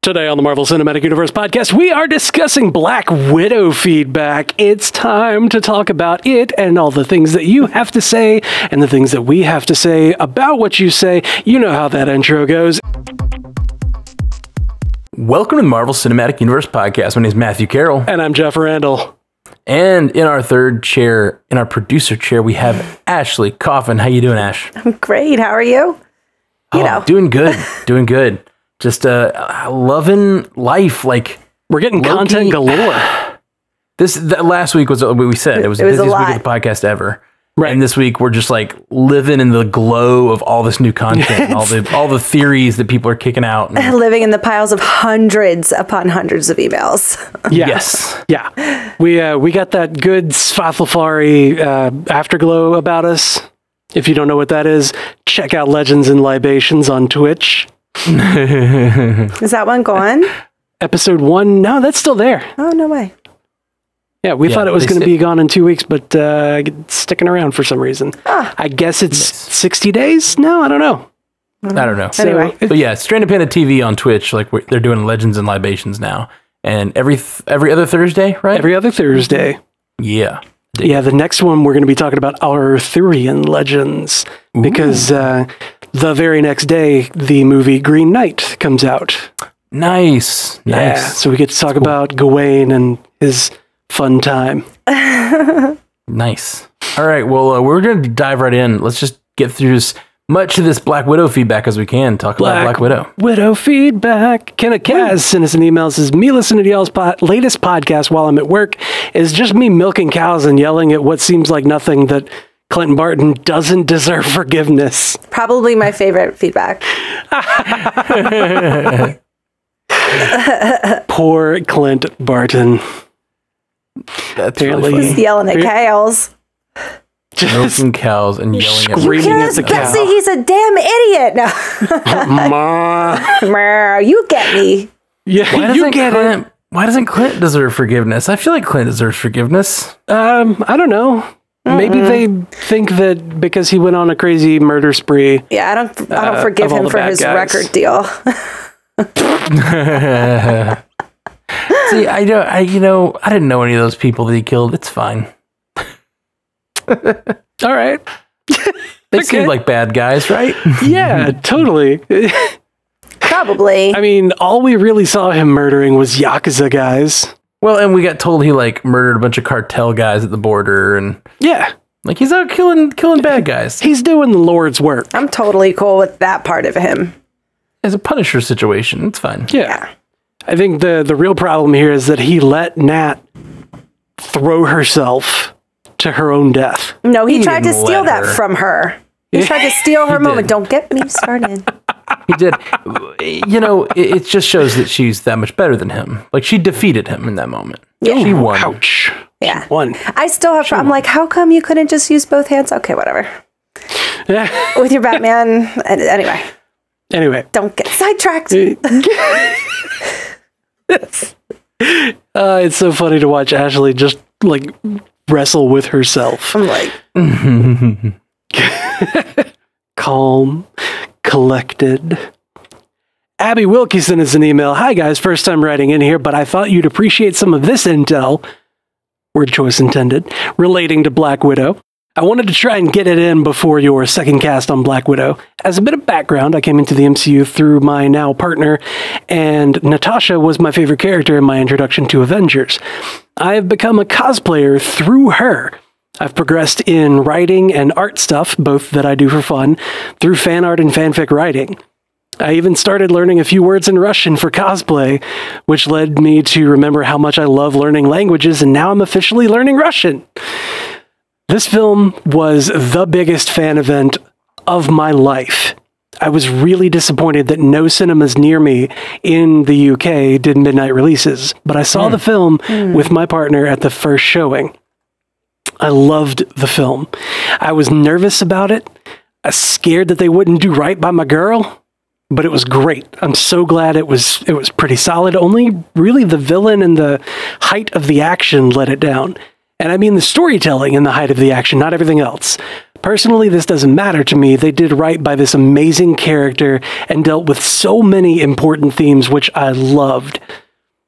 Today on the Marvel Cinematic Universe podcast, we are discussing Black Widow feedback. It's time to talk about it and all the things that you have to say and the things that we have to say about what you say. You know how that intro goes. Welcome to the Marvel Cinematic Universe podcast. My name is Matthew Carroll. And I'm Jeff Randall. And in our third chair, in our producer chair, we have Ashley Coffin. How you doing, Ash? I'm great. How are you? Doing good. Doing good. Just loving life. Like, we're getting Loki, content galore. Last week was what we said. It was the busiest week of the podcast ever. Right. And this week we're just like living in the glow of all this new content, and all the theories that people are kicking out. And living in the piles of hundreds upon hundreds of emails. Yeah. Yes. Yeah. We got that good Svathlafari afterglow about us. If you don't know what that is, check out Legends and Libations on Twitch. Is that one gone? Episode 1? No, that's still there. Oh, no way. Yeah, we thought it was going to be gone in 2 weeks, but it's sticking around for some reason. I guess it's 60 days? No, I don't know. I don't know. So, anyway. But yeah, Stranded Panda TV on Twitch, like they're doing Legends and Libations now. And every other Thursday, right? Every other Thursday. Yeah. Yeah, the next one we're going to be talking about Arthurian legends. Ooh. Because the very next day, the movie Green Knight comes out. Nice. Yeah, so we get to talk about Gawain and his fun time. Nice. All right, well, we're going to dive right in. Let's just get through as much of this Black Widow feedback as we can. Talk about Black Widow. Widow feedback. Kenneth Kaz sent us an email. Says, me listening to y'all's latest podcast while I'm at work is just me milking cows and yelling at what seems like nothing that Clinton Barton doesn't deserve forgiveness. Probably my favorite feedback. Poor Clint Barton. That's really funny. He's yelling at cows. Milking cows and yelling at screaming at the cow. See, he's a damn idiot. No. You get me. Yeah, you get it. Why doesn't Clint deserve forgiveness? I feel like Clint deserves forgiveness. I don't know. Maybe they think that because he went on a crazy murder spree. Yeah, I don't forgive him for his record deal. See, I didn't know any of those people that he killed. It's fine. All right. They seemed like bad guys, right? Yeah, totally. Probably. I mean, all we really saw him murdering was Yakuza guys. Well, and we got told he like murdered a bunch of cartel guys at the border, and yeah, like he's out killing bad guys. He's doing the Lord's work. I'm totally cool with that part of him. It's a Punisher situation. It's fine. Yeah. I think the real problem here is that he let Nat throw herself to her own death. No, he tried to steal that from her. He tried to steal her moment. Don't get me started. He did. It just shows that she's that much better than him. Like, she defeated him in that moment. Yeah. She won. Ouch. Yeah. She won. I still have, I'm like, how come you couldn't just use both hands? Okay, whatever. Yeah. With your Batman. Anyway. Don't get sidetracked. It's so funny to watch Ashley just, like, wrestle with herself. I'm like... Calm, collected. Abby Wilkinson is an email. Hi guys, first time writing in here, but I thought you'd appreciate some of this intel, word choice intended, relating to Black Widow. I wanted to try and get it in before your second cast on Black Widow. As a bit of background, I came into the MCU through my now partner, and Natasha was my favorite character in my introduction to Avengers. I have become a cosplayer through her. I've progressed in writing and art stuff, both that I do for fun, through fan art and fanfic writing. I even started learning a few words in Russian for cosplay, which led me to remember how much I love learning languages, and now I'm officially learning Russian. This film was the biggest fan event of my life. I was really disappointed that no cinemas near me in the UK did midnight releases, but I saw the film with my partner at the first showing. I loved the film. I was nervous about it. I was scared that they wouldn't do right by my girl, but it was great. I'm so glad it was pretty solid. Only really the villain and the height of the action let it down. And I mean the storytelling in the height of the action, not everything else. Personally, this doesn't matter to me. They did right by this amazing character and dealt with so many important themes, which I loved.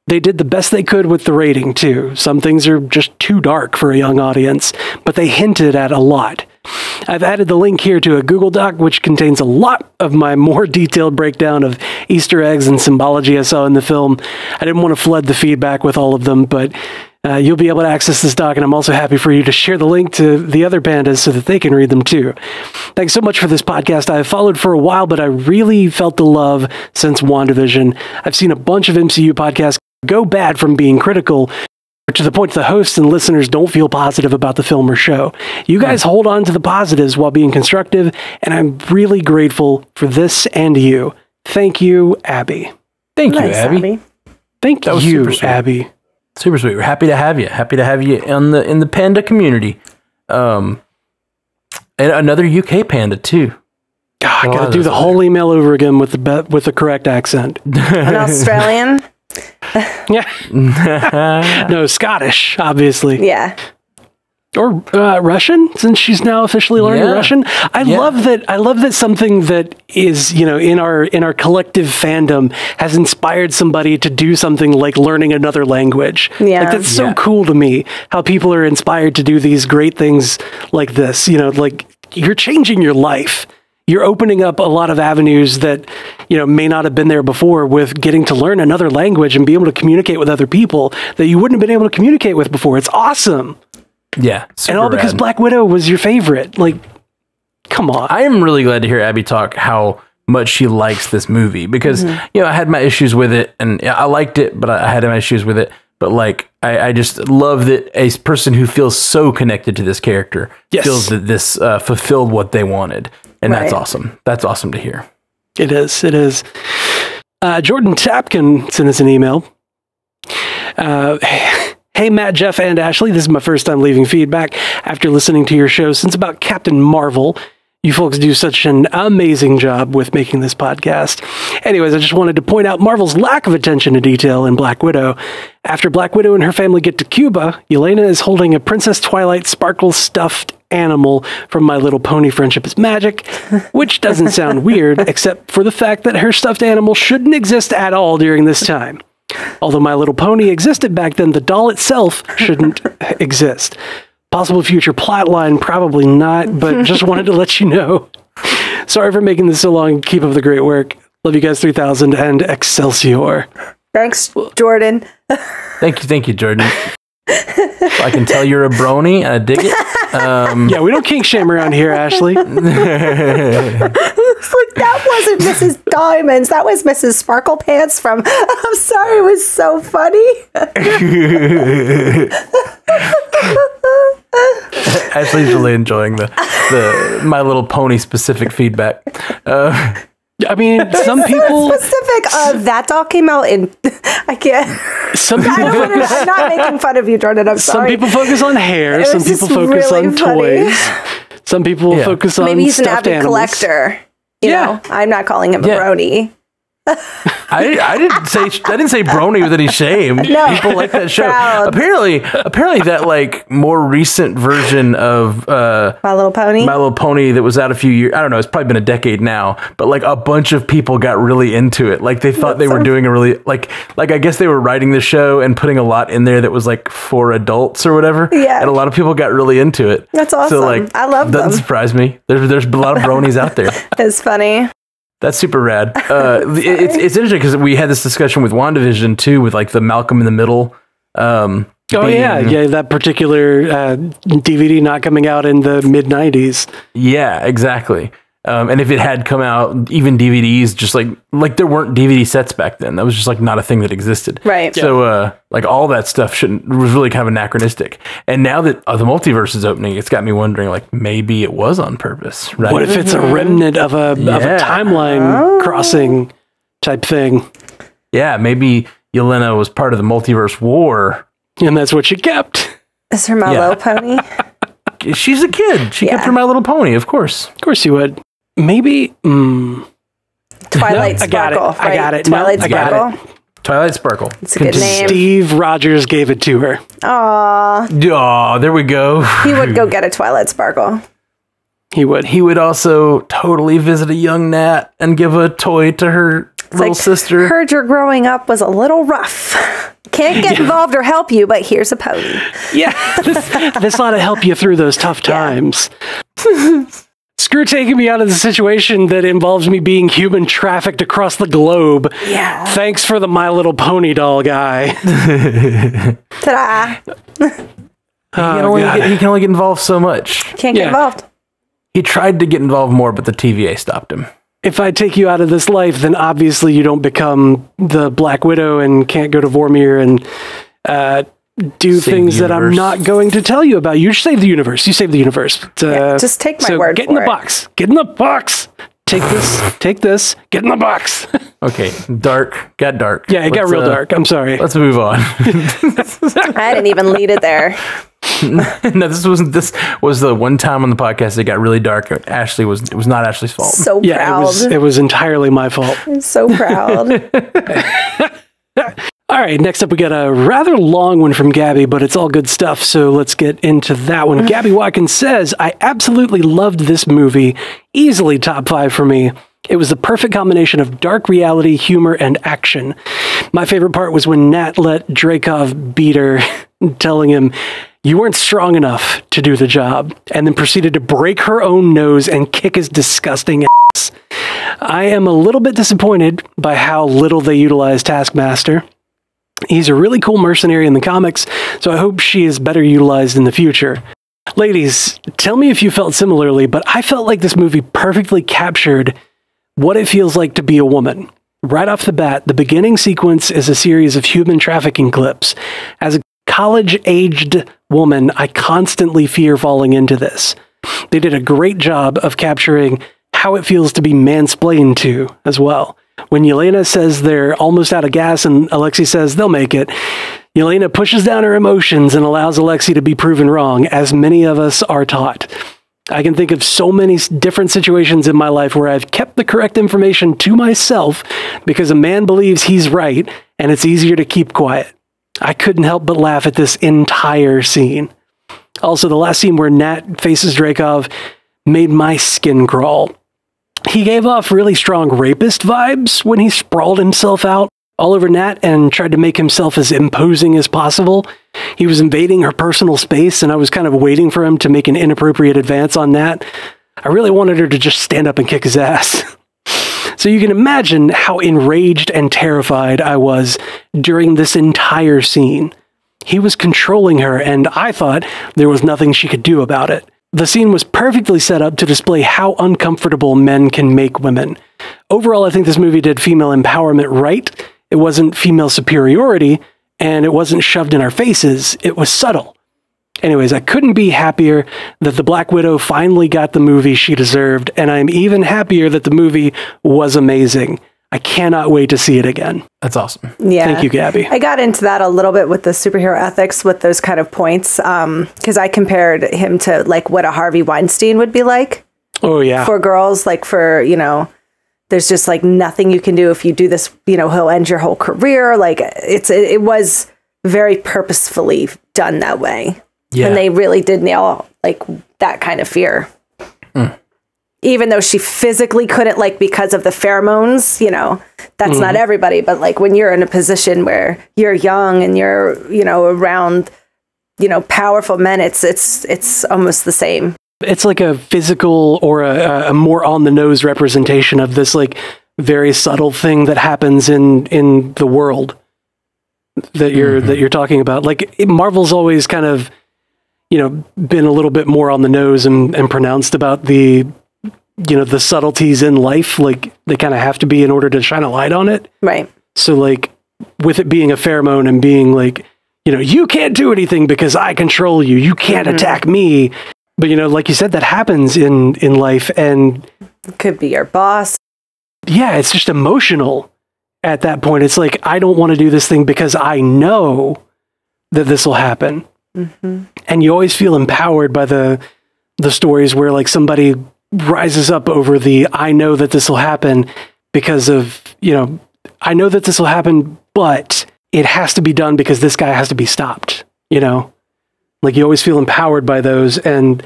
They did the best they could with the rating, too. Some things are just too dark for a young audience, but they hinted at a lot. I've added the link here to a Google Doc, which contains a lot of my more detailed breakdown of Easter eggs and symbology I saw in the film. I didn't want to flood the feedback with all of them, but you'll be able to access this doc, and I'm also happy for you to share the link to the other pandas so that they can read them too. Thanks so much for this podcast. I've followed for a while, but I really felt the love since WandaVision. I've seen a bunch of MCU podcasts go bad from being critical, to the point the hosts and listeners don't feel positive about the film or show. You guys hold on to the positives while being constructive, and I'm really grateful for this and you. Thank you, Abby. Thank you, Abby. Thank you, Abby. Super sweet. We're happy to have you. Happy to have you in the Panda community. And another UK Panda too. God, I gotta do the whole email over again with the correct accent. An Australian? Yeah. No, Scottish, obviously. Yeah. Or Russian, since she's now officially learning Russian. I love that something that is, in our collective fandom has inspired somebody to do something like learning another language. Yeah. Like, that's so cool to me, how people are inspired to do these great things like this. Like, you're changing your life. You're opening up a lot of avenues that, may not have been there before, with getting to learn another language and be able to communicate with other people that you wouldn't have been able to communicate with before. It's awesome. Yeah. And all because Black Widow was your favorite. Like, come on. I am really glad to hear Abby talk how much she likes this movie, because, I had my issues with it, and I liked it, but I had my issues with it. But like, I just love that a person who feels so connected to this character feels that this fulfilled what they wanted. And that's awesome. That's awesome to hear. It is. It is. Jordan Tapkin sent us an email. Hey, Matt, Jeff, and Ashley. This is my first time leaving feedback after listening to your show since about Captain Marvel. You folks do such an amazing job with making this podcast. Anyways, I just wanted to point out Marvel's lack of attention to detail in Black Widow. After Black Widow and her family get to Cuba, Yelena is holding a Princess Twilight sparkle stuffed animal from My Little Pony Friendship is Magic, which doesn't sound weird, except for the fact that her stuffed animal shouldn't exist at all during this time. Although My Little Pony existed back then, the doll itself shouldn't exist. Possible future plotline, probably not, but just wanted to let you know. Sorry for making this so long. Keep up the great work. Love you guys 3000 and Excelsior. Thanks, Jordan. Thank you, Jordan. I can tell you're a brony, and I dig it. Yeah, we don't kink shame around here, Ashley. It's like, that wasn't Mrs. Diamonds. That was Mrs. Sparkle Pants from... I'm sorry, it was so funny. Ashley's really enjoying the My Little Pony specific feedback. I mean, some people... Specific, that doll came out in... I can't... Some people focus... I'm not making fun of you, Jordan. I'm sorry. Some people focus on hair. Some people focus on toys. Some people focus on maybe he's an stuffed avid animals. collector. You know, I'm not calling him a brony. I didn't say brony with any shame. No, people like that show. Proud. Apparently that like more recent version of My Little Pony that was out a few years. I don't know. It's probably been a decade now. But like a bunch of people got really into it. Like they thought they were doing a really like I guess they were writing the show and putting a lot in there that was like for adults or whatever. Yeah, and a lot of people got really into it. That's awesome. So like, I love them. Doesn't surprise me. There's a lot of bronies out there. It's funny. That's super rad. It's interesting because we had this discussion with WandaVision too, with like the Malcolm in the Middle. That particular DVD not coming out in the mid 90s. Yeah, exactly. And if it had come out, even DVDs, just like there weren't DVD sets back then. That was just like not a thing that existed. Right. So like all that stuff was really kind of anachronistic. And now that the multiverse is opening, it's got me wondering like maybe it was on purpose. Right? What if it's a remnant of a timeline crossing type thing? Yeah, maybe Yelena was part of the multiverse war. And that's what she kept. Is her My Little Pony? She's a kid. She kept her My Little Pony, of course. Of course you would. Maybe Twilight Sparkle. I got it. Twilight Sparkle. Twilight Sparkle. It's a good name. Steve Rogers gave it to her. Aww. Oh, there we go. He would go get a Twilight Sparkle. He would. He would also totally visit a young Nat and give a toy to her little sister. Heard your growing up was a little rough. Can't get involved or help you, but here's a pony. Yeah, this ought to help you through those tough times. Screw taking me out of the situation that involves me being human trafficked across the globe. Yeah. Thanks for the My Little Pony doll guy. Ta-da. He can only get involved so much. Can't get involved. He tried to get involved more, but the TVA stopped him. If I take you out of this life, then obviously you don't become the Black Widow and can't go to Vormir and do things that I'm not going to tell you about. You save the universe. You save the universe. Just take my word for it. Get in the box. Get in the box. Take this. Take this. Get in the box. Okay. Dark. Got dark. Yeah, it got real dark. I'm sorry. Let's move on. I didn't even lead it there. No, this was the one time on the podcast it got really dark. It was not Ashley's fault. So proud. It was entirely my fault. I'm so proud. All right, next up we got a rather long one from Gabby, but it's all good stuff, so let's get into that one. Gabby Watkins says, I absolutely loved this movie. Easily top 5 for me. It was the perfect combination of dark reality, humor, and action. My favorite part was when Nat let Dreykov beat her, telling him, you weren't strong enough to do the job, and then proceeded to break her own nose and kick his disgusting ass. I am a little bit disappointed by how little they utilized Taskmaster. He's a really cool mercenary in the comics, so I hope she is better utilized in the future. Ladies, tell me if you felt similarly, but I felt like this movie perfectly captured what it feels like to be a woman. Right off the bat, the beginning sequence is a series of human trafficking clips. As a college-aged woman, I constantly fear falling into this. They did a great job of capturing how it feels to be mansplained to as well. When Yelena says they're almost out of gas and Alexei says they'll make it, Yelena pushes down her emotions and allows Alexei to be proven wrong, as many of us are taught. I can think of so many different situations in my life where I've kept the correct information to myself because a man believes he's right and it's easier to keep quiet. I couldn't help but laugh at this entire scene. Also, the last scene where Nat faces Dreykov made my skin crawl. He gave off really strong rapist vibes when he sprawled himself out all over Nat and tried to make himself as imposing as possible. He was invading her personal space, and I was kind of waiting for him to make an inappropriate advance on Nat. I really wanted her to just stand up and kick his ass. So you can imagine how enraged and terrified I was during this entire scene. He was controlling her, and I thought there was nothing she could do about it. The scene was perfectly set up to display how uncomfortable men can make women. Overall, I think this movie did female empowerment right. It wasn't female superiority, and it wasn't shoved in our faces. It was subtle. Anyways, I couldn't be happier that the Black Widow finally got the movie she deserved, and I'm even happier that the movie was amazing. I cannot wait to see it again. That's awesome. Yeah. Thank you, Gabby. I got into that a little bit with the superhero ethics with those kind of points, because I compared him to like what a Harvey Weinstein would be like. Oh, yeah. For girls, like for, you know, there's just like nothing you can do if you do this, you know, he'll end your whole career. Like it was very purposefully done that way. Yeah. And they really did nail like that kind of fear. Even though she physically couldn't, like, because of the pheromones, you know, that's not everybody. But like when you're in a position where you're young and you're, you know, around, you know, powerful men, it's almost the same. It's like a physical or a more on the nose representation of this like very subtle thing that happens in the world that you're talking about. Like Marvel's always kind of, you know, been a little bit more on the nose and pronounced about the, you know, the subtleties in life. Like they kind of have to be in order to shine a light on it. Right. So like with it being a pheromone and being like, you know, you can't do anything because I control you. You can't attack me. But, you know, like you said, that happens in life, and it could be your boss. Yeah, it's just emotional at that point. It's like, I don't want to do this thing because I know that this will happen. And you always feel empowered by the stories where like somebody rises up over the, I know that this will happen because of, you know, I know that this will happen but it has to be done because this guy has to be stopped, you know? Like, you always feel empowered by those, and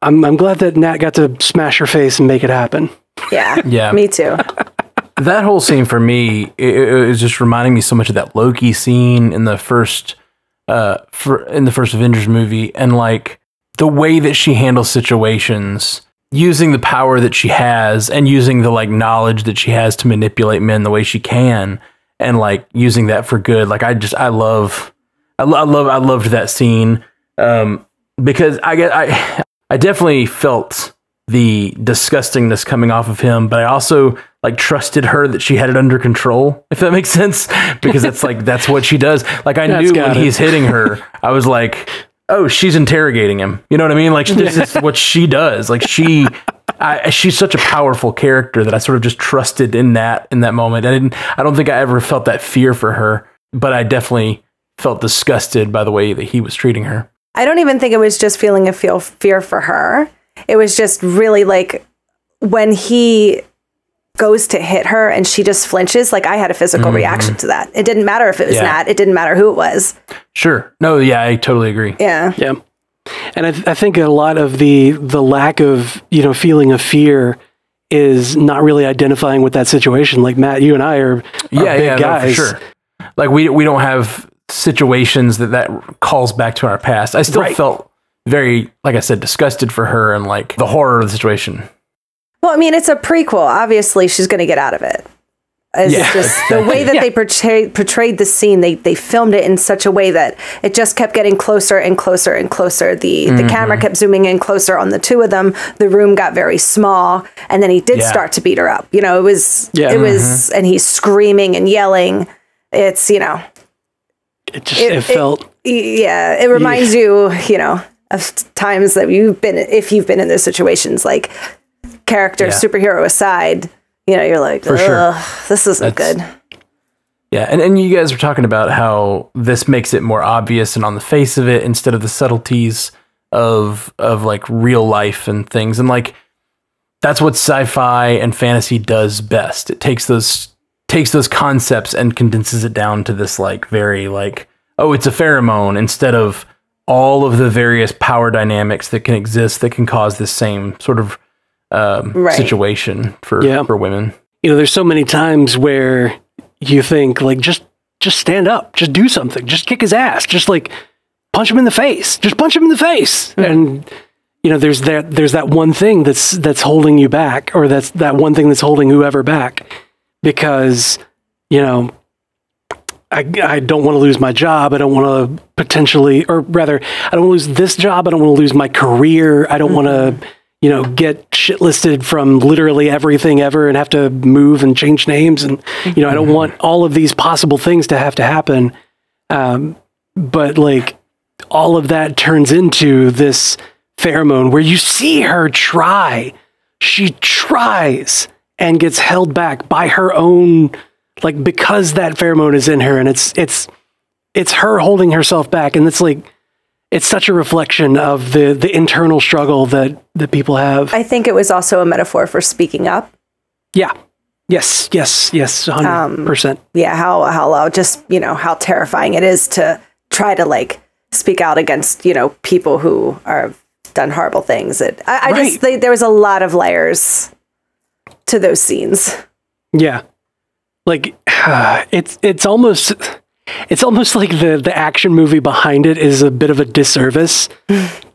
I'm glad that Nat got to smash her face and make it happen. Yeah, yeah, me too. That whole scene for me, it was just reminding me so much of that Loki scene in the first Avengers movie, and like the way that she handles situations, using the power that she has, and using the like knowledge that she has to manipulate men the way she can, and like using that for good. Like I loved that scene because I definitely felt the disgustingness coming off of him, but I also like trusted her that she had it under control, if that makes sense, because it's like, that's what she does. Like I knew when he's hitting her, I was like, oh, she's interrogating him. You know what I mean? Like this is what she does. Like she's such a powerful character that I sort of just trusted in that moment. I don't think I ever felt that fear for her, but I definitely felt disgusted by the way that he was treating her. I don't even think it was just feeling a fear for her. It was just really like when he goes to hit her and she just flinches, like I had a physical reaction to that. It didn't matter if it was Nat. It didn't matter who it was. Sure. No, yeah, I totally agree. Yeah. Yeah. And I think a lot of the lack of, you know, feeling of fear is not really identifying with that situation. Like Matt, you and I are big guys. No, for sure. Like we don't have situations that calls back to our past. I still felt very, like I said, disgusted for her and like the horror of the situation. Well, I mean, it's a prequel. Obviously, she's going to get out of it. It's just the way that they portrayed the scene. They filmed it in such a way that it just kept getting closer and closer and closer. The camera kept zooming in closer on the two of them. The room got very small, and then he did start to beat her up. You know, it was, and he's screaming and yelling. It's, you know, it felt. It reminds you, you know, of times that if you've been in those situations, like character, superhero aside, you know, you're like, for sure, this isn't good. Yeah. And you guys were talking about how this makes it more obvious and on the face of it, instead of the subtleties of like real life and things. And like, that's what sci-fi and fantasy does best. It takes those concepts and condenses it down to this like very like, oh, it's a pheromone, instead of all of the various power dynamics that can exist that can cause this same sort of situation for women. You know, there's so many times where you think like, just stand up, just do something, just kick his ass, just like punch him in the face, just punch him in the face. And you know, there's that one thing that's holding you back, or that's that one thing that's holding whoever back, because, you know, I don't want to lose my job. I don't want to potentially, or rather, I don't want to lose this job. I don't want to lose my career. I don't want to, you know, get shit listed from literally everything ever and have to move and change names. And, you know, I don't want all of these possible things to have to happen. But like all of that turns into this pheromone where you see her try. She tries and gets held back by her own, like, because that pheromone is in her, and it's her holding herself back. And it's like, it's such a reflection of the internal struggle that people have. I think it was also a metaphor for speaking up. Yeah. Yes. 100%. Yeah. How just, you know, how terrifying it is to try to like speak out against, you know, people who are done horrible things. I just think there was a lot of layers to those scenes. Yeah. Like it's almost like the action movie behind it is a bit of a disservice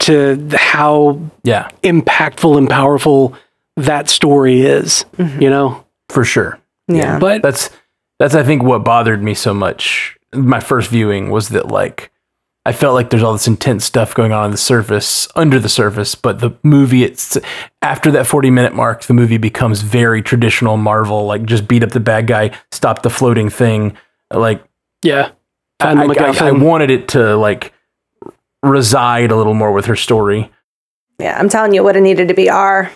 to how impactful and powerful that story is, you know? For sure. Yeah. But that's I think what bothered me so much. My first viewing was that like I felt like there's all this intense stuff going on the surface, under the surface, but the movie, after that 40-minute mark, the movie becomes very traditional Marvel, like just beat up the bad guy, stop the floating thing. Like, I wanted it to like reside a little more with her story. Yeah, I'm telling you, it would have needed to be R.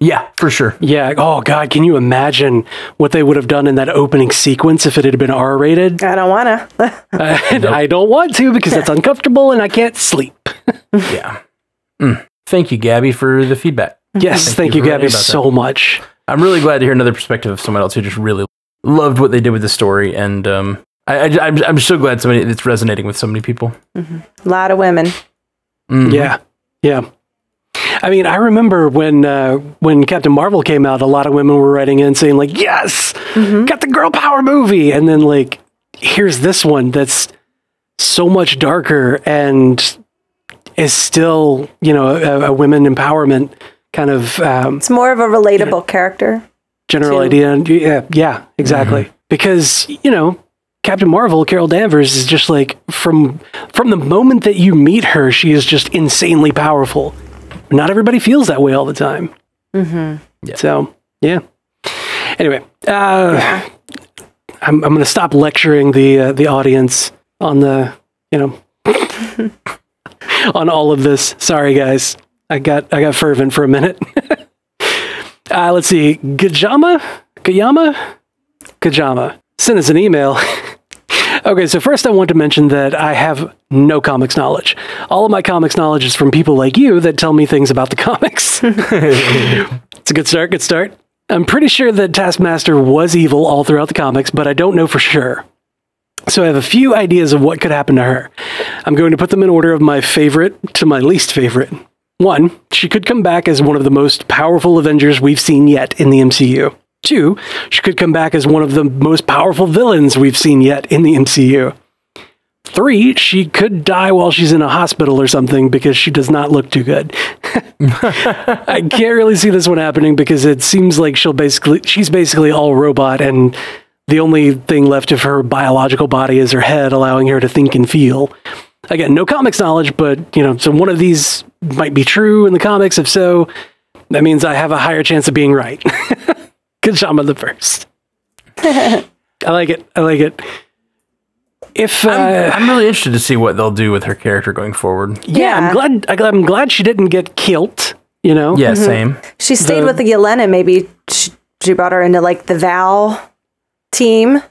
Yeah, for sure. Yeah. Oh God, can you imagine what they would have done in that opening sequence if it had been R-rated? I don't want to. I don't want to because it's uncomfortable and I can't sleep. Yeah. Thank you, Gabby, for the feedback. Yes, thank you, Gabby, so much. I'm really glad to hear another perspective of someone else who just really loved what they did with the story, and I'm so glad it's resonating with so many people. A lot of women. Yeah. I mean, I remember when Captain Marvel came out, a lot of women were writing in saying like, yes, got the girl power movie. And then like, here's this one that's so much darker and is still, a women empowerment kind of... it's more of a relatable character. General idea. Yeah, exactly. Because, Captain Marvel, Carol Danvers, is just like, from the moment that you meet her, she is just insanely powerful. Not everybody feels that way all the time. Yeah. So, yeah. Anyway, I'm going to stop lecturing the audience on the, on all of this. Sorry, guys. I got fervent for a minute. Let's see. Kajama sent us an email. Okay, so first I want to mention that I have no comics knowledge. All of my comics knowledge is from people like you that tell me things about the comics. It's a good start. I'm pretty sure that Taskmaster was evil all throughout the comics, but I don't know for sure. So I have a few ideas of what could happen to her. I'm going to put them in order of my favorite to my least favorite. 1, she could come back as one of the most powerful Avengers we've seen yet in the MCU. 2, she could come back as one of the most powerful villains we've seen yet in the MCU. 3, she could die while she's in a hospital or something because she does not look too good. I can't really see this one happening because it seems like she's basically all robot, and the only thing left of her biological body is her head, allowing her to think and feel. Again, no comics knowledge, but, so one of these might be true in the comics. If so, that means I have a higher chance of being right. Kajama the first. I like it. If I'm really interested to see what they'll do with her character going forward. Yeah. I'm glad she didn't get killed, Yeah, same. She stayed with the Yelena. Maybe she brought her into like the Val team.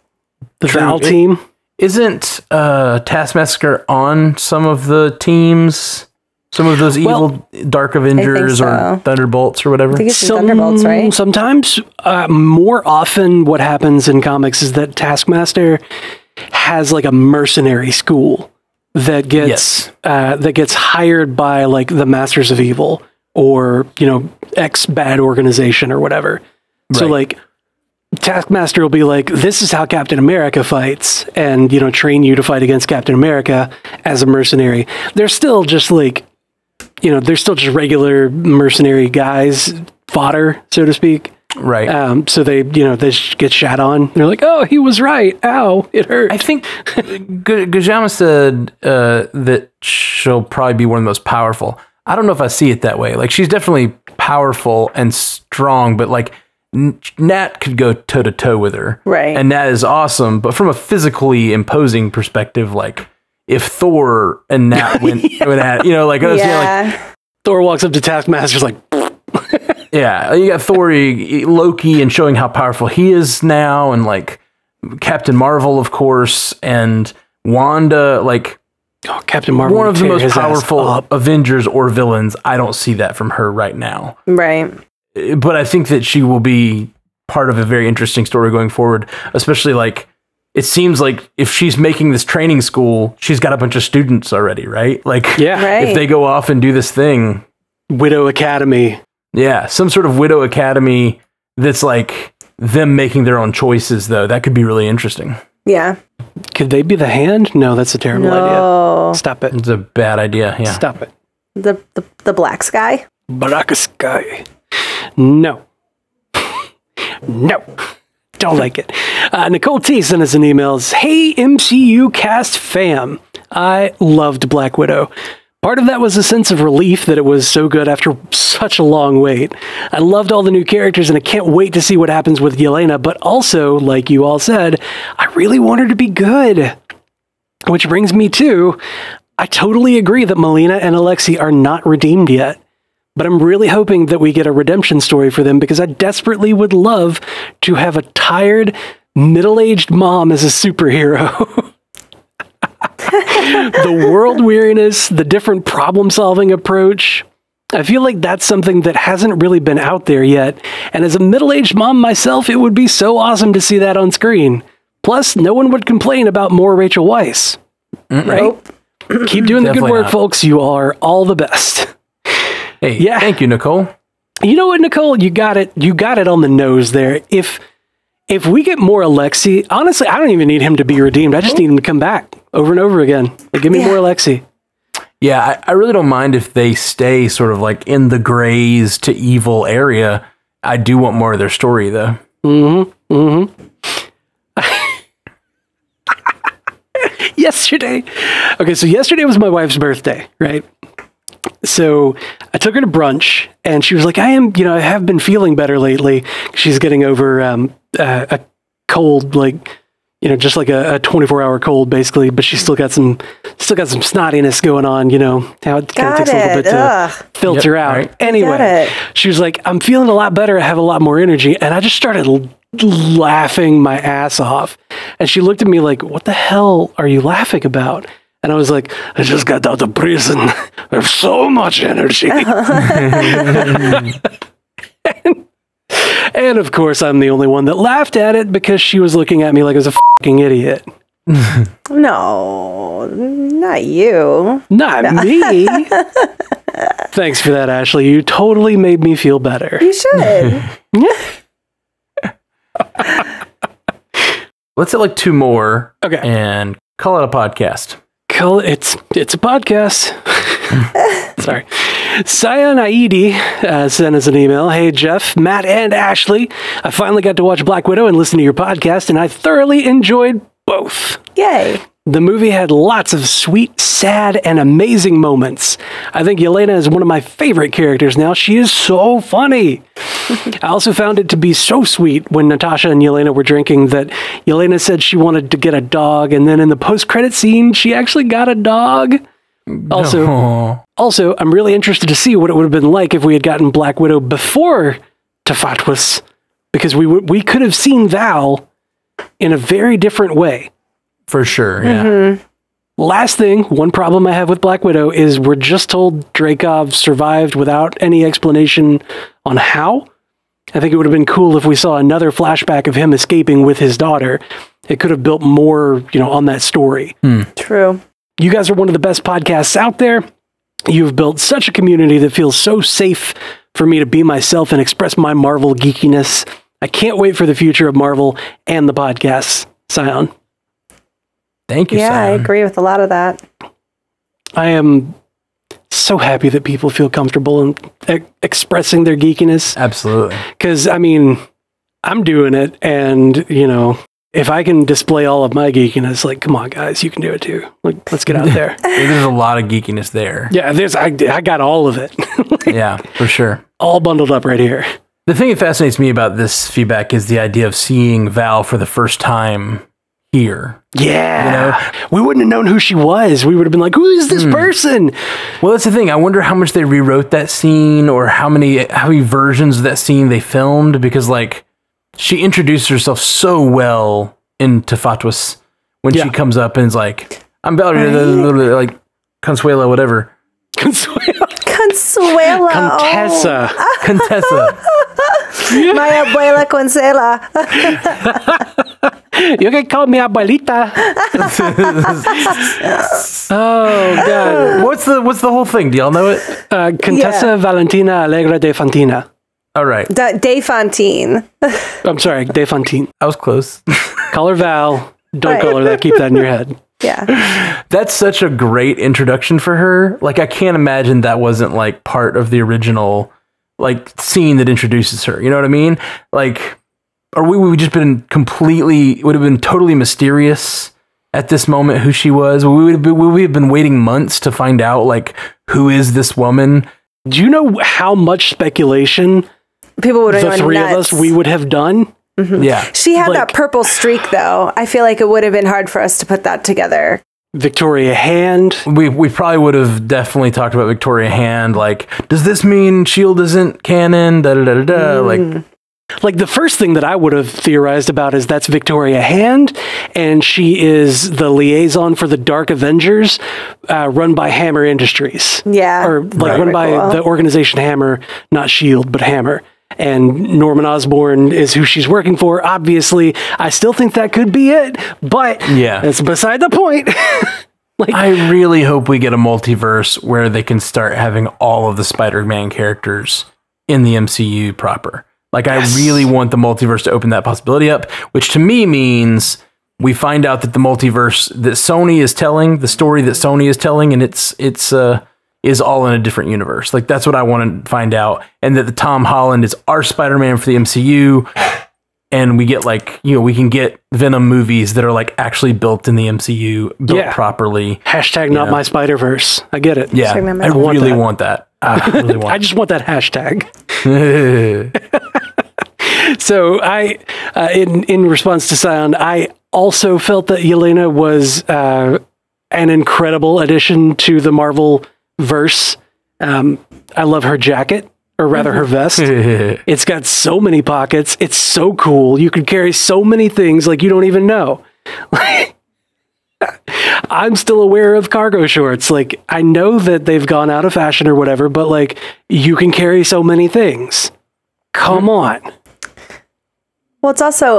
The Val team. Isn't Taskmaster on some of the teams? Some of those evil Dark Avengers or Thunderbolts or whatever? I think it's Thunderbolts, right? Sometimes, more often what happens in comics is that Taskmaster has like a mercenary school that gets hired by like the Masters of Evil or, X bad organization or whatever. Right. So like Taskmaster will be like, this is how Captain America fights, and, train you to fight against Captain America as a mercenary. They're still just like, they're still just regular mercenary guys, fodder, so to speak. Right. So they get shot on. They're like, oh, he was right. Ow, it hurt. I think Kajama said that she'll probably be one of the most powerful. I don't know if I see it that way. Like, she's definitely powerful and strong, but like, Nat could go toe to toe with her, right? And Nat is awesome, but from a physically imposing perspective, like if Thor and Nat went at, like Thor walks up to Taskmaster's like, yeah, you got Thor, Loki, and showing how powerful he is now, and like Captain Marvel, of course, and Wanda, like Captain Marvel, one of the most powerful Avengers or villains. I don't see that from her right now, right? But I think that she will be part of a very interesting story going forward, especially like it seems like if she's making this training school, she's got a bunch of students already, right? Like, if they go off and do this thing, Widow Academy. Yeah, some sort of Widow Academy that's like them making their own choices, though. That could be really interesting. Yeah. Could they be the Hand? No, that's a terrible idea. Stop it. It's a bad idea, yeah. Stop it. The Black Sky? Black Sky. No. No. Don't like it. Nicole T sent us an email. Hey, MCU cast fam. I loved Black Widow. Part of that was a sense of relief that it was so good after such a long wait. I loved all the new characters and I can't wait to see what happens with Yelena, but also, like you all said, I really want her to be good. Which brings me to, I totally agree that Melina and Alexei are not redeemed yet. But I'm really hoping that we get a redemption story for them because I desperately would love to have a tired, middle-aged mom as a superhero. The world weariness, the different problem-solving approach, I feel like that's something that hasn't really been out there yet. And as a middle-aged mom myself, it would be so awesome to see that on screen. Plus, no one would complain about more Rachel Weisz. Right? Nope. Keep doing the good work, folks. You are all the best. Hey, thank you, Nicole. You know what, Nicole? You got it. You got it on the nose there. If we get more Alexi, honestly, I don't even need him to be redeemed. I just need him to come back over and over again. Like, give me more Alexi. Yeah, I really don't mind if they stay sort of like in the grays to evil area. I do want more of their story, though. Mm-hmm. Mm-hmm. Yesterday. Okay, so yesterday was my wife's birthday, right? So I took her to brunch, and she was like, I have been feeling better lately. She's getting over a cold, like, just like a 24-hour cold, basically, but she's still got some snottiness going on, how it kind of takes a little bit to filter out. Right. Anyway, she was like, I'm feeling a lot better. I have a lot more energy. And I just started laughing my ass off. And she looked at me like, what the hell are you laughing about? And I was like, I just got out of prison. I have so much energy. And of course, I'm the only one that laughed at it because she was looking at me like I was a fucking idiot. No, not you. Not me. Thanks for that, Ashley. You totally made me feel better. You should. Let's hit like two more. Okay. And call it a podcast. It's a podcast. Sorry. Sion Aidi sent us an email. Hey, Jeff, Matt, and Ashley. I finally got to watch Black Widow and listen to your podcast, and I thoroughly enjoyed both. Yay. The movie had lots of sweet, sad, and amazing moments. I think Yelena is one of my favorite characters now. She is so funny. I also found it to be so sweet when Natasha and Yelena were drinking that Yelena said she wanted to get a dog, and then in the post-credit scene, she actually got a dog. Also, I'm really interested to see what it would have been like if we had gotten Black Widow before Tafatwas, because we could have seen Val in a very different way. For sure, yeah. Mm-hmm. Last thing, one problem I have with Black Widow is we're just told Dreykov survived without any explanation on how. I think it would have been cool if we saw another flashback of him escaping with his daughter. It could have built more, on that story. True. You guys are one of the best podcasts out there. You've built such a community that feels so safe for me to be myself and express my Marvel geekiness. I can't wait for the future of Marvel and the podcasts. Sion. Thank you, Yeah, Sion. I agree with a lot of that. I am so happy that people feel comfortable in expressing their geekiness. Absolutely. Because, I'm doing it, and, if I can display all of my geekiness, like, come on, guys, you can do it too. Like, let's get out there. There's a lot of geekiness there. Yeah, I got all of it. Yeah, for sure. All bundled up right here. The thing that fascinates me about this feedback is the idea of seeing Val for the first time here. Yeah. We wouldn't have known who she was. We would have been like, who is this person? Well, that's the thing. I wonder how much they rewrote that scene or how many versions of that scene they filmed, because like she introduced herself so well in Tafatwas when she comes up and is like, I'm Valerie, like Consuela, whatever. Consuela. Contessa. Contessa. My abuela Consuela. You can call me abuelita. Oh God! What's the whole thing? Do y'all know it? Contessa Valentina Allegra de Fontina. All right. De Fontaine. I'm sorry, de Fontaine. I was close. Call her Val. Don't call her that. Keep that in your head. Yeah. That's such a great introduction for her. Like, I can't imagine that wasn't like part of the original like scene that introduces her. You know what I mean? Like, or we would just been would have been totally mysterious at this moment who she was. We would have been waiting months to find out like who is this woman. Do you know how much speculation people would have the three of us we would have done? Mm-hmm. Yeah. She had that purple streak, though. I feel like it would have been hard for us to put that together. Victoria Hand. We probably would have definitely talked about Victoria Hand. Like, does this mean S.H.I.E.L.D. isn't canon? Da da da da da. Like, Like, the first thing that I would have theorized about is that's Victoria Hand, and she is the liaison for the Dark Avengers, run by Hammer Industries. Yeah. Or, like, run by the organization Hammer, not S.H.I.E.L.D., but Hammer. And Norman Osborn is who she's working for. Obviously, I still think that could be it, but that's beside the point. Like, I really hope we get a multiverse where they can start having all of the Spider-Man characters in the MCU proper. Like, I really want the multiverse to open that possibility up, which to me means we find out that the multiverse that Sony is telling, the story that Sony is telling, and is all in a different universe. Like, that's what I want to find out. And that the Tom Holland is our Spider-Man for the MCU. And we get, like, you know, we can get Venom movies that are, like, actually built in the MCU, built properly. Hashtag not my Spider-Verse. I get it. Yeah, I really want that. I really want I just want that hashtag. So in response to Sion, I also felt that Yelena was an incredible addition to the Marvel verse. I love her jacket, or rather her vest. It's got so many pockets. It's so cool. You can carry so many things like you don't even know. I'm still aware of cargo shorts. Like, I know that they've gone out of fashion or whatever, but like, you can carry so many things. Come on. Well,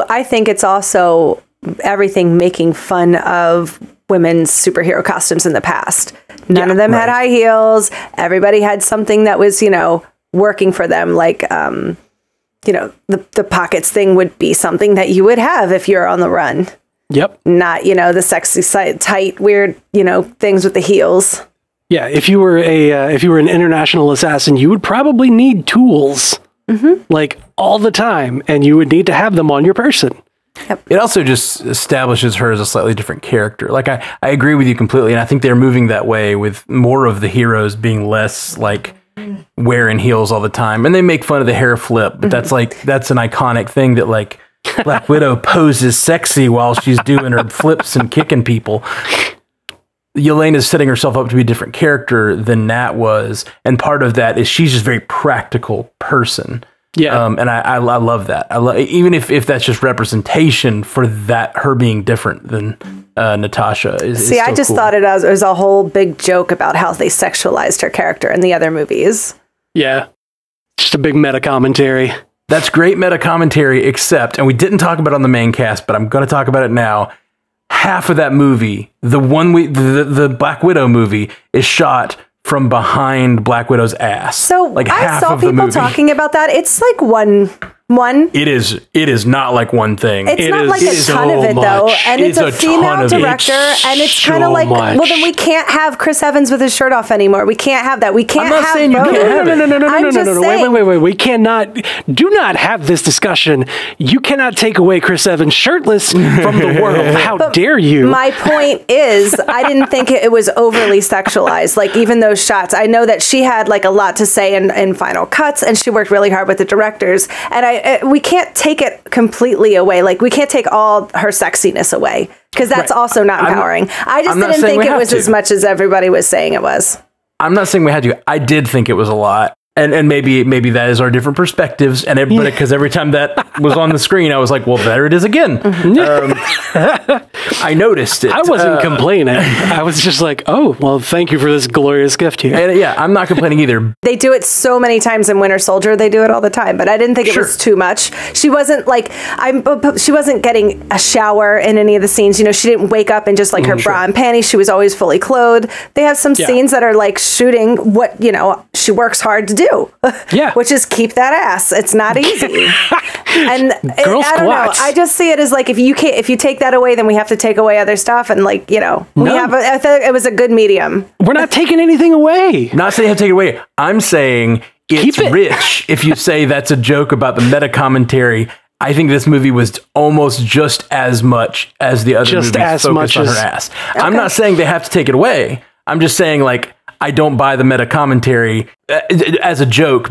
I think it's also everything making fun of women's superhero costumes in the past. None of them had high heels. Everybody had something that was, you know, working for them. Like, you know, the pockets thing would be something that you would have if you're on the run. Yep. Not, you know, the sexy, tight, weird, you know, things with the heels. Yeah. If you were an international assassin, you would probably need tools like all the time, and you would need to have them on your person. Yep. It also just establishes her as a slightly different character. Like, I agree with you completely. And I think they're moving that way with more of the heroes being less like wearing heels all the time. And they make fun of the hair flip, but that's an iconic thing that, like, Black Widow poses sexy while she's doing her flips and kicking people. Yelena's setting herself up to be a different character than Nat was. And part of that is she's just a very practical person. Yeah. And I love that. Even if that's just representation for that, her being different than Natasha. I just thought it was a whole big joke about how they sexualized her character in the other movies. Yeah. Just a big meta commentary. That's great meta commentary, except, and we didn't talk about it on the main cast, but I'm going to talk about it now. Half of that movie, the Black Widow movie, is shot from behind Black Widow's ass. So like I saw people talking about that. It's like one. It is not like one thing. It's not like a ton of it though, and it's a female director, and it's kind of like, well, then we can't have Chris Evans with his shirt off anymore. We can't have that. We can't have. I'm not saying you can't have it. No. Wait. We cannot. Do not have this discussion. You cannot take away Chris Evans shirtless from the world. How dare you? My point is, I didn't think it was overly sexualized. Like, even those shots, I know that she had like a lot to say in final cuts, and she worked really hard with the directors, and we can't take it completely away. Like, we can't take all her sexiness away, because that's also not empowering. I just didn't think it was as much as everybody was saying it was. I'm not saying we had to. I did think it was a lot. And maybe that is our different perspectives. And because every time that was on the screen, I was like, well, there it is again. I noticed it. I wasn't complaining. I was just like, oh, well, thank you for this glorious gift here. And yeah, I'm not complaining either. They do it so many times in Winter Soldier. They do it all the time. But I didn't think it was too much. She wasn't like, she wasn't getting a shower in any of the scenes. You know, she didn't wake up in just like her bra and panties. She was always fully clothed. They have some scenes that are like shooting what, you know, she works hard to do. Yeah. Which is keep that ass. It's not easy. And I don't know. I just see it as like, if you take that away, then we have to take away other stuff. And like, you know, I thought it was a good medium. We're not taking anything away. Not saying you have to take it away. I'm saying it's rich if you say that's a joke about the meta commentary. I think this movie was almost just as much as the other movies focused on her ass. Okay. I'm not saying they have to take it away. I'm just saying, like, I don't buy the meta commentary as a joke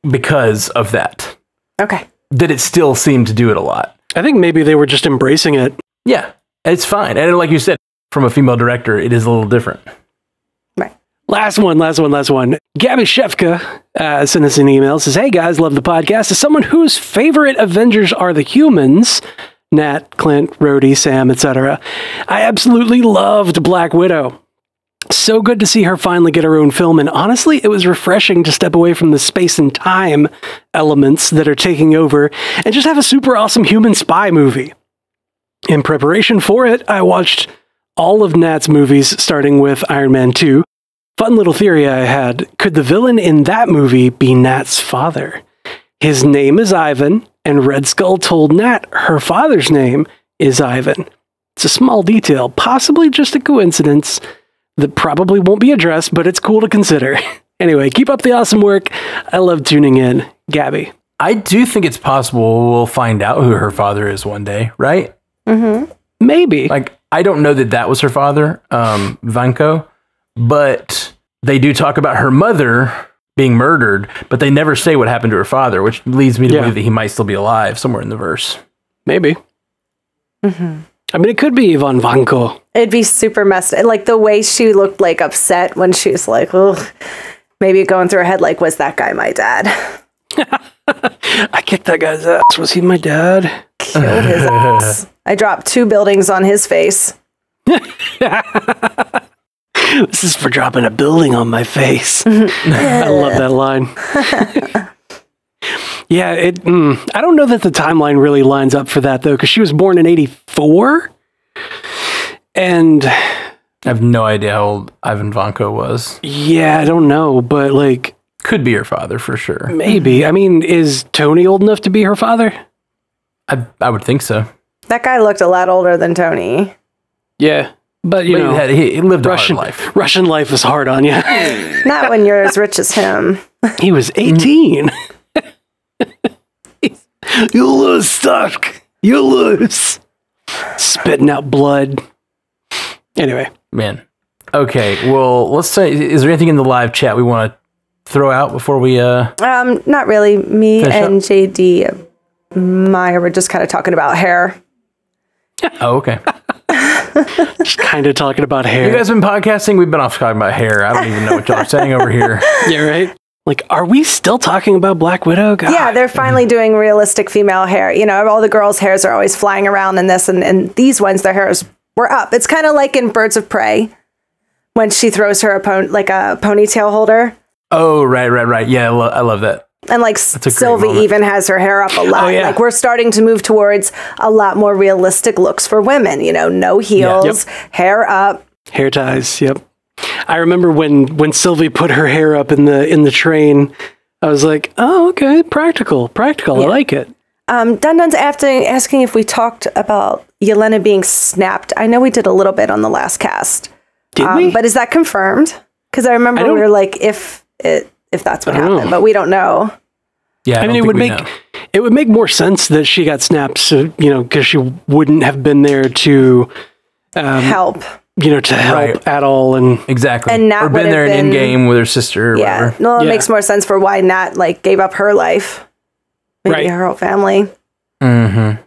because of that. Okay. That it still seemed to do it a lot. I think maybe they were just embracing it. Yeah, it's fine. And like you said, from a female director, it is a little different. Right. Last one. Gabby Shefka sent us an email. Says, hey guys, love the podcast. As someone whose favorite Avengers are the humans, Nat, Clint, Rhodey, Sam, etc., I absolutely loved Black Widow. So good to see her finally get her own film, and honestly, it was refreshing to step away from the space and time elements that are taking over and just have a super awesome human spy movie. In preparation for it, I watched all of Nat's movies, starting with Iron Man 2. Fun little theory I had. Could the villain in that movie be Nat's father? His name is Ivan, and Red Skull told Nat her father's name is Ivan. It's a small detail, possibly just a coincidence that probably won't be addressed, but it's cool to consider. Anyway, keep up the awesome work. I love tuning in. Gabby. I do think it's possible we'll find out who her father is one day, right? Mm-hmm. Maybe. Like, I don't know that was her father, Vanko, but they do talk about her mother being murdered, but they never say what happened to her father, which leads me to believe that he might still be alive somewhere in the verse. Maybe. Mm-hmm. I mean, it could be Ivan Vanko. It'd be super messed. Like the way she looked like upset when she was like, ugh, maybe going through her head, like, was that guy my dad? I kicked that guy's ass. Was he my dad? Killed his ass. I dropped 2 buildings on his face. This is for dropping a building on my face. I love that line. Yeah, I don't know that the timeline really lines up for that, though, because she was born in 84. And I have no idea how old Ivan Vanko was. Yeah, I don't know, but like... Could be her father, for sure. Maybe. I mean, is Tony old enough to be her father? I would think so. That guy looked a lot older than Tony. Yeah, but you know... He lived a hard life. Russian life is hard on you. Not when you're as rich as him. He was 18. You lose, Stark. You lose. Spitting out blood. Anyway. Man. Okay, well, let's say, is there anything in the live chat we want to throw out before we... Not really. Me and JD Meyer were just kind of talking about hair. Oh, okay. Just kind of talking about hair. You guys been podcasting? We've been off talking about hair. I don't even know what y'all are saying over here. Yeah, right? Like, are we still talking about Black Widow? God. Yeah, they're finally doing realistic female hair. You know, all the girls' hairs are always flying around in this, and these ones, their hairs were up. It's kind of like in Birds of Prey, when she throws her a ponytail holder. Oh, right. Yeah, I love that. And like Sylvie even has her hair up a lot. Oh, yeah. Like we're starting to move towards a lot more realistic looks for women. You know, no heels, hair up. Hair ties, yep. I remember when Sylvie put her hair up in the train, I was like, oh, okay, practical. Yeah. I like it. Dun-Dun's asking if we talked about Yelena being snapped. I know we did a little bit on the last cast. Did we? But is that confirmed? Because I remember we were like, if that's what happened, but we don't know. Yeah, I mean, it would make more sense that she got snapped, so because she wouldn't have been there to help. To help at all, and exactly, and Nat or been there in Endgame with her sister. Or whatever. No, it makes more sense for why Nat gave up her life, maybe her whole family. Mm-hmm.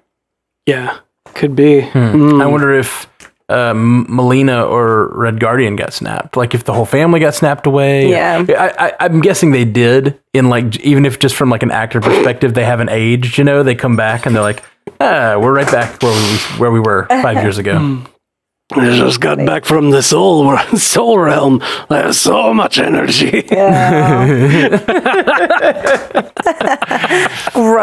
Yeah, could be. I wonder if Melina or Red Guardian got snapped. Like if the whole family got snapped away. Yeah, I'm guessing they did. In even if just from an actor perspective, they haven't aged. They come back and they're like, we're right back where we were 5 years ago. I just got back from the soul realm. I have so much energy. Yeah. Gross. All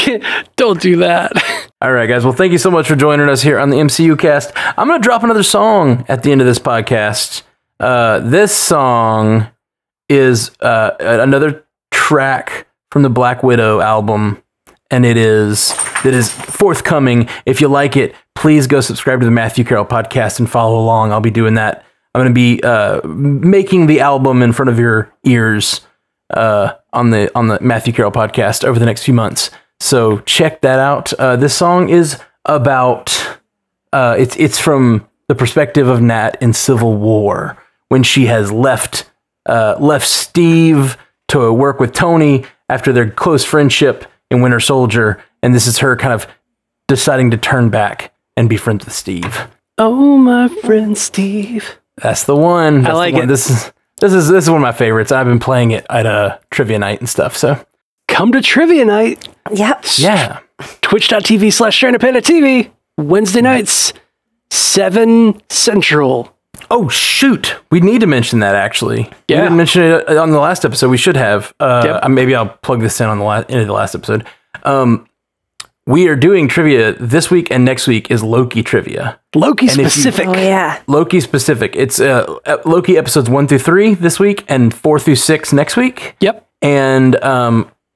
right. Don't do that. All right, guys. Well, thank you so much for joining us here on the MCU cast. I'm going to drop another song at the end of this podcast. This song is another track from the Black Widow album, and it is forthcoming. If you like it, please go subscribe to the Matthew Carroll podcast and follow along. I'll be doing that. I'm going to be making the album in front of your ears on the Matthew Carroll podcast over the next few months. So check that out. This song is about it's from the perspective of Nat in Civil War, when she has left Steve to work with Tony after their close friendship in Winter Soldier, and this is her kind of deciding to turn back and be friends with Steve. Oh, my friend Steve. That's the one. I like it. This is one of my favorites. I've been playing it at a trivia night and stuff. So come to trivia night. Yep. Yeah. Twitch.tv/StrandedPandaTV. Wednesday nights, 7 Central. Oh, shoot. We need to mention that, actually. Yeah. We didn't mention it on the last episode. We should have. Maybe I'll plug this in on the end of the last episode. We are doing trivia this week, and next week is Loki trivia. Loki specific. Oh, yeah. Loki specific. It's Loki episodes 1 through 3 this week and 4 through 6 next week. Yep. And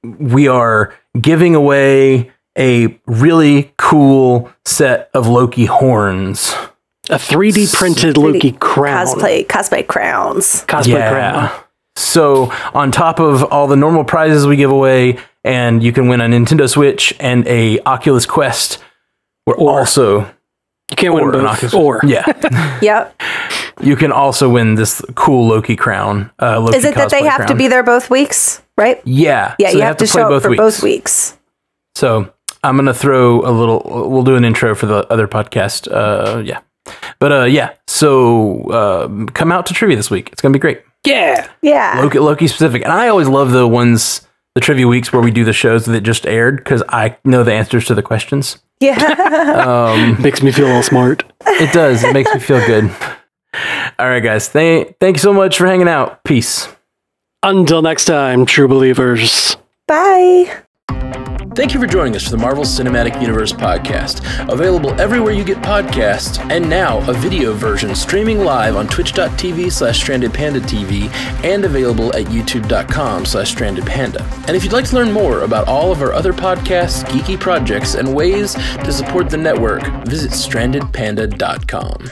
we are giving away a really cool set of Loki horns. A 3D printed Loki crown. Cosplay crowns. Cosplay crown. So on top of all the normal prizes we give away, and you can win a Nintendo Switch and a Oculus Quest, you can't win both. Yeah. Yep. You can also win this cool Loki crown. Loki Is it that they have to be there both weeks, right? Yeah. Yeah, so you have to show up for both weeks. So I'm going to throw we'll do an intro for the other podcast. Yeah. But so come out to trivia this week. It's going to be great. Yeah. Yeah. Loki specific. And I always love the trivia weeks where we do the shows that just aired because I know the answers to the questions. Yeah. Makes me feel all smart. It does. It makes me feel good. All right, guys. Thank you so much for hanging out. Peace. Until next time, true believers. Bye. Thank you for joining us for the Marvel Cinematic Universe podcast, available everywhere you get podcasts, and now a video version streaming live on twitch.tv/StrandedPandaTV and available at youtube.com/StrandedPanda. And if you'd like to learn more about all of our other podcasts, geeky projects, and ways to support the network, visit StrandedPanda.com.